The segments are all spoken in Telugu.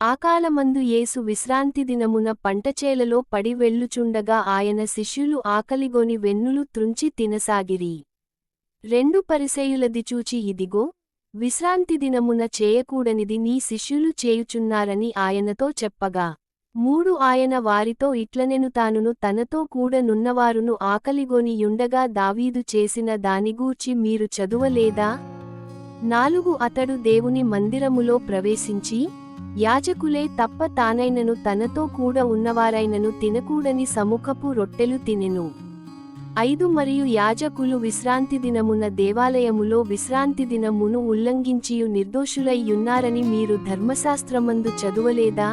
ఆకాలమందు యేసు విశ్రాంతి దినమున పంటచేలలో పడి వెళ్ళుచుండగా ఆయన శిష్యులు ఆకలిగొని వెన్నులు త్రుంచి తినసాగిరి. రెండు పరిసయ్యులది చూచి ఇదిగో, విశ్రాంతి దినమున చేయకూడనిది నీ శిష్యులు చేయుచున్నారని ఆయనతో చెప్పగా, మూడు ఆయన వారితో ఇట్లనెను తానును తనతో కూడ నున్నవారును ఆకలిగొని యుండగా దావీదు చేసిన దానిగూర్చి మీరు చదువలేదా? 4 అతడు దేవుని మందిరములో ప్రవేశించి, యాజకులే తప్ప తానైనను తనతో కూడ ఉన్నవారైనను తినకూడని సముఖపు రొట్టెలు తినెను. 5 మరియు యాజకులు విశ్రాంతి దినమున దేవాలయములో విశ్రాంతి దినమును ఉల్లంఘించియు నిర్దోషులై యున్నారని మీరు ధర్మశాస్త్రమందు చదువలేదా?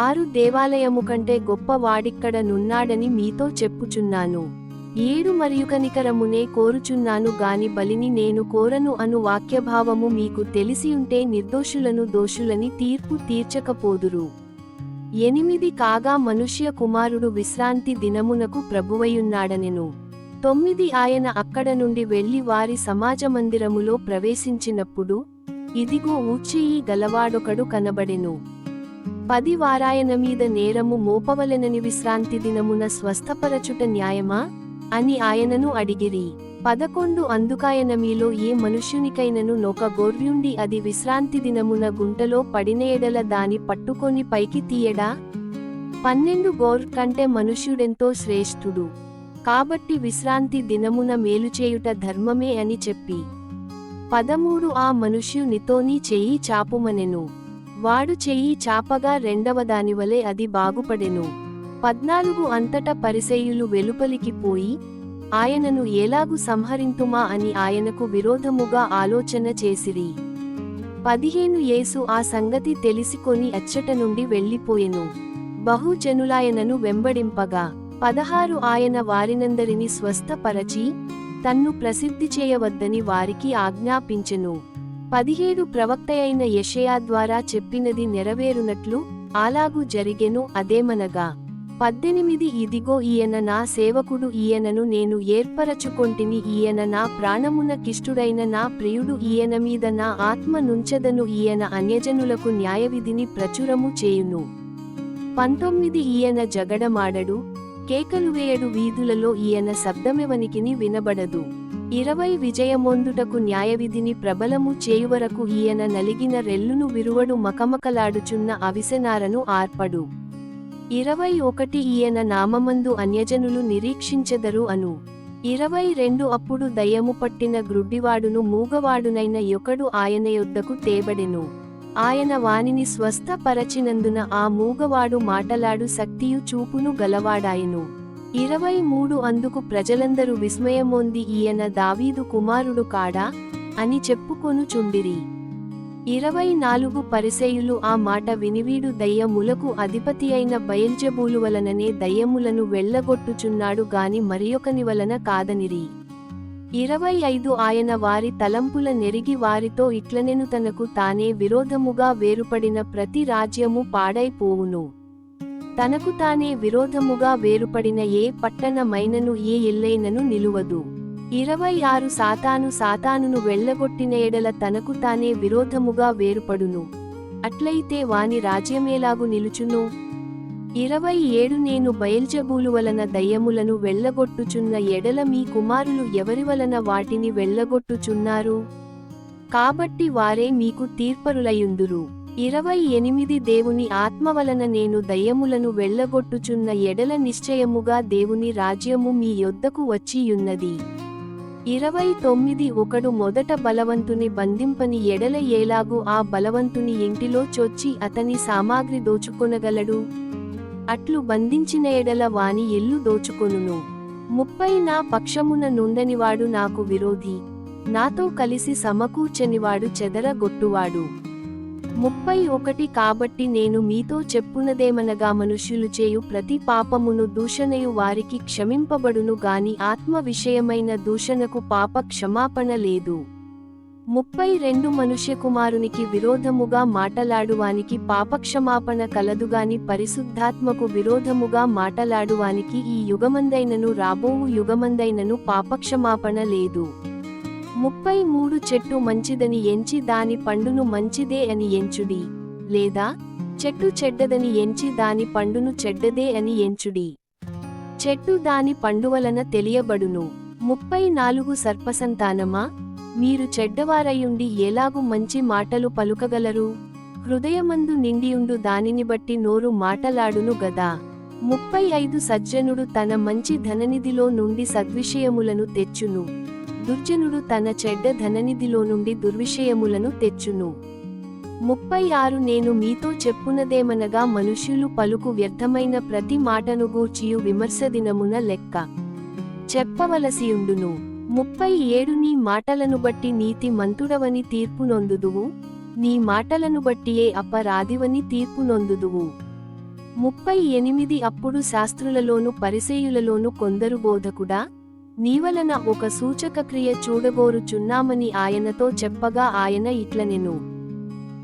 6 దేవాలయము కంటే గొప్ప వాడిక్కడ నున్నాడని మీతో చెప్పుచున్నాను. 7 మరియు కనికరమునే కోరుచున్నాను గాని బలిని నేను కోరను అను వాక్యభావము మీకు తెలిసియుంటే నిర్దోషులను దోషులని తీర్పు తీర్చకపోదురు. 8 కాగా మనుష్య కుమారుడు విశ్రాంతి దినమునకు ప్రభువయున్నాడనెను. 9 ఆయన అక్కడ నుండి వెళ్లి వారి సమాజమందిరములో ప్రవేశించినప్పుడు, ఇదిగో ఊచెయ్యి గలవాడొకడు కనబడెను. 10 వారాయన మీద నేరము మోపవలెనని విశ్రాంతి దినమున స్వస్థపరచుట న్యాయమా అని ఆయనను అడిగిరి. 11 అందుకాయన మీలో ఏ మనుష్యునికైనను నొక గొర్రెయుండి అది విశ్రాంతి దినమున గుంటలో పడిన ఎడల దాని పట్టుకొని పైకి తీయడా? 12 గొర్రె కంటే మనుష్యుడెంతో శ్రేష్ఠుడు. కాబట్టి విశ్రాంతి దినమున మేలుచేయుట ధర్మమే అని చెప్పి 13 ఆ మనుష్యునితోని చెయ్యి చాపుమనెను. వాడు చెయ్యి చాపగా రెండవదానివలె అది బాగుపడెను. 14 అంతటా పరిసయ్యులు వెలుపలికి పోయి, ఆయనను ఎలాగు సంహరింతుమా అని ఆయనకు విరోధముగా ఆలోచన చేసిరి. 15 యేసు ఆ సంగతి తెలిసికొని అచ్చట నుండి వెళ్ళిపోయెను. బహుజనులాయనను వెంబడింపగా, 16 ఆయన వారినందరిని స్వస్థపరచి, తన్ను ప్రసిద్ధి చేయవద్దని వారికి ఆజ్ఞాపించెను. 17 ప్రవక్తయైన యెషయా ద్వారా చెప్పినది నెరవేరునట్లు అలాగు జరిగెను. అదేమనగా, 18 ఇదిగో ఈయన నా సేవకుడు, ఈయనను నేను ఏర్పరచుకొంటిని, ఈయన నా ప్రాణమున కిష్టుడైన నా ప్రియుడు, ఈయన మీద నా ఆత్మ నుంచెదను, ఈయన అన్యజనులకు న్యాయవిధిని ప్రచురము చేయును. 19 ఈయన జగడమాడడు, కేకలు వేయడు, వీధులలో ఈయన శబ్దమెవనికిని వినబడదు. 20 విజయమొందుటకు న్యాయవిధిని ప్రబలము చేయువరకు ఈయన నలిగిన రెల్లును విరువడు, మకమకలాడుచున్న అవిసెనారను ఆర్పడు. 21 ఈయన నామమందు అన్యజనులు నిరీక్షించెదరు అను. 22 అప్పుడు దయ్యము పట్టిన గ్రుడ్డివాడును మూగవాడునైన యొకడు ఆయన యొద్దకు తేబడెను. ఆయన వానిని స్వస్థపరచినందున ఆ మూగవాడు మాటలాడు శక్తియు చూపును గలవాడాయెను. 23 అందుకు ప్రజలందరూ విస్మయమొంది ఈయన దావీదు కుమారుడు కాడా అని చెప్పుకొనుచుండిరి. 24 పరిసయ్యులు ఆ మాట వినివీడు దయ్యములకు అధిపతియైన బయల్జెబూలు వలననే దయ్యములను వెళ్ళగొట్టుచున్నాడు గాని మరియొకని వలన కాదనిరి. 25 ఆయన వారి తలంపుల నెరిగి వారితో ఇట్లనెను, తనకు తానే విరోధముగా వేరుపడిన ప్రతి రాజ్యము పాడైపోవును. తనకు తానే విరోధముగా వేరుపడిన ఏ పట్టణమైనను ఏ ఇల్లైనను నిలువదు. 26 సాతానును వెళ్ళగొట్టిన ఎడల తనకు తానే విరోధముగా వేరుపడును. అట్లయితే వాని రాజ్యమేలాగు నిలుచును? 27 నేను బయల్జెబూలు వలన దయ్యములను వెళ్ళగొట్టుచున్న ఎడల మీ కుమారులు ఎవరి వలన వాటిని వెళ్ళగొట్టుచున్నారు? కాబట్టి వారే మీకు తీర్పరులయుందురు. 28 దేవుని ఆత్మ వలన నేను దయ్యములను వెళ్ళగొట్టుచున్న ఎడల నిశ్చయముగా దేవుని రాజ్యము మీ యొద్దకు వచ్చియున్నది. 29 ఒకడు మొదట బలవంతుని బంధింపని ఎడల ఏలాగు ఆ బలవంతుని ఇంటిలో చొచ్చి అతని సామాగ్రి దోచుకొనగలడు? అట్లు బంధించిన ఎడల వాని ఇల్లు దోచుకొనును. 30 నా పక్షమున నుండనివాడు నాకు విరోధి, నాతో కలిసి సమకూర్చనివాడు చెదరగొట్టువాడు. 31 కాబట్టి నేను మీతో చెప్పునదేమనగా, మనుష్యులు చేయు ప్రతి పాపమును దూషణయు వారికి క్షమింపబడును గాని ఆత్మ విషయమైన దూషణకు పాప క్షమాపణ లేదు. 32 మనుష్యకుమారునికి విరోధముగా మాటలాడువానికి పాపక్షమాపణ కలదుగాని పరిశుద్ధాత్మకు విరోధముగా మాటలాడువానికి ఈ యుగమందైనను రాబోవు యుగమందైనను పాపక్షమాపణ లేదు. 33 చెట్టు మంచిదని ఎంచి దాని పండును మంచిదే అని ఎంచుడి, లేదా చెట్టు చెడ్డదని ఎంచి దాని పండును చెడ్డదే అని ఎంచుడి. చెట్టు దాని పండువలన తెలియబడును. 34 సర్పసంతానమా, మీరు చెడ్డవారయుండి ఎలాగు మంచి మాటలు పలుకగలరు? హృదయమందు నిండియుండు దానిని బట్టి నోరు మాటలాడును గదా. 35 సజ్జనుడు తన మంచి ధననిధిలో నుండి సద్విషయములను తెచ్చును, దుర్జనుడు తన చెడ్డ ధననిధిలో నుండి దుర్విషయములను తెచ్చును. 36 నేను మీతో చెప్పునదేమనగా మనుష్యులు పలుకు వ్యర్థమైన ప్రతి మాటను గూర్చియు విమర్శ దినమున లెక్క చెప్పవలసియుండును. 37 నీ మాటలను బట్టి నీతి మంతుడవని తీర్పు నొందుదువు, నీ మాటలను బట్టియే అపరాధివని తీర్పు నొందుదువు. 38 అప్పుడు శాస్త్రులలోను పరిసయ్యులలోను కొందరు బోధకుడా, నీవలన ఒక సూచక క్రియ చూడగోరుచున్నామని ఆయనతో చెప్పగా ఆయన ఇట్లనెను.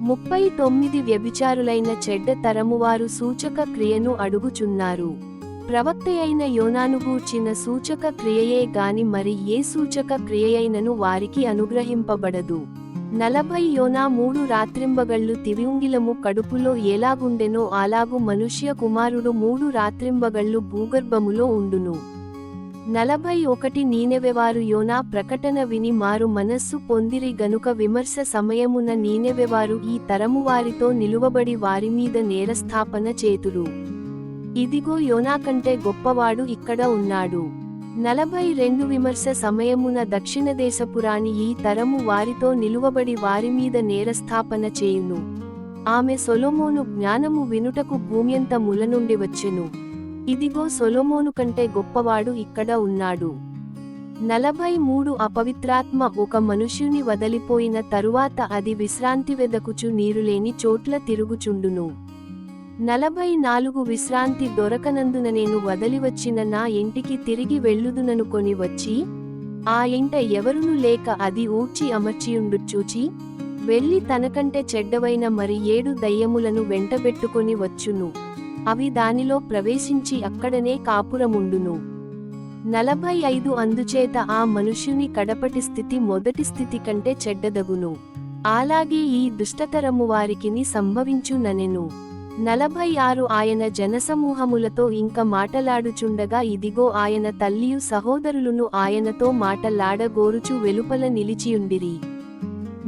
39 వ్యభిచారులైన చెడ్డ తరమువారు సూచక క్రియను అడుగుచున్నారు. ప్రవక్తయైన యోనాను గూర్చిన సూచక క్రియయే గాని మరి ఏ సూచక క్రియయైనను వారికి అనుగ్రహింపబడదు. 40 యోనా 3 రాత్రింబగళ్ళు తివింగిలము కడుపులో ఎలాగుండెనో అలాగు మనుష్య కుమారుడు 3 రాత్రింబగళ్ళు భూగర్భములో ఉండును. 41 నీనెవెవారు యోనా ప్రకటన విని మారు మనస్సు పొందిరి గనుక విమర్శ సమయమున నీనెవెవారు ఈ తరమువారితో నిలువబడి వారిమీద నేరస్థాపన చేతురు. ఇదిగో యోనా కంటే గొప్పవాడు ఇక్కడ ఉన్నాడు. 42 విమర్శ సమయమున దక్షిణదేశపురాణి ఈ తరము వారితో నిలువబడి వారిమీద నేరస్థాపన చేయును. ఆమె సొలొమోను జ్ఞానము వినుటకు భూమ్యంత ముల నుండి వచ్చెను. ఇదిగో సొలొమోను కంటే గొప్పవాడు ఇక్కడ ఉన్నాడు. 43 అపవిత్రాత్మ ఒక మనుష్యుని వదలిపోయిన తరువాత అది విశ్రాంతి వెదకుచు నీరులేని చోట్ల తిరుగుచుండును. 44 విశ్రాంతి దొరకనందున నేను వదలివచ్చిన నా ఇంటికి తిరిగి వెళ్ళుదుననుకొని వచ్చి, ఆ ఇంట ఎవరును లేక అది ఊడ్చి అమర్చియుండు చూచి, వెళ్ళి తనకంటే చెడ్డవైన మరి 7 దయ్యములను వెంటబెట్టుకొని వచ్చును. అవి దానిలో ప్రవేశించి అక్కడనే కాపురముండును. 45 అందుచేత ఆ మనుష్యుని కడపటి స్థితి మొదటి స్థితి కంటే చెడ్డదగును. అలాగే ఈ దుష్టతరము వారికిని సంభవించుననెను. 46 ఆయన జనసమూహములతో ఇంక మాటలాడుచుండగా ఇదిగో ఆయన తల్లియు సహోదరులును ఆయనతో మాటలాడగోరుచు వెలుపల నిలిచియుండిరి.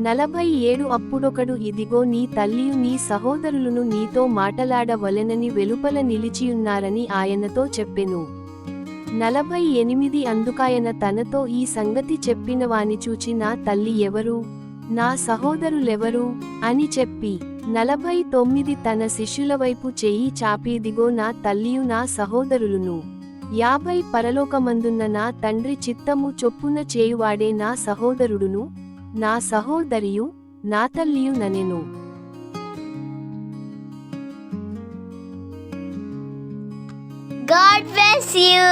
47 అప్పుడొకడు ఇదిగో నీ తల్లియు నీ సహోదరులును నీతో మాటలాడవలెనని వెలుపల నిలిచియున్నారని ఆయనతో చెప్పెను. 48 అందుకాయన తనతో ఈ సంగతి చెప్పిన వాని చూచి నా తల్లి ఎవరు, నా సహోదరులెవరు అని చెప్పి 49 తన శిష్యుల వైపు చెయ్యి చాపి ఇదిగో నా తల్లియు నా సహోదరులును, 50 పరలోకమందున్న నా తండ్రి చిత్తము చొప్పున చేయువాడే నా సహోదరుడును, నా సహోదరియు, నా తల్లియు ననెను. God bless you.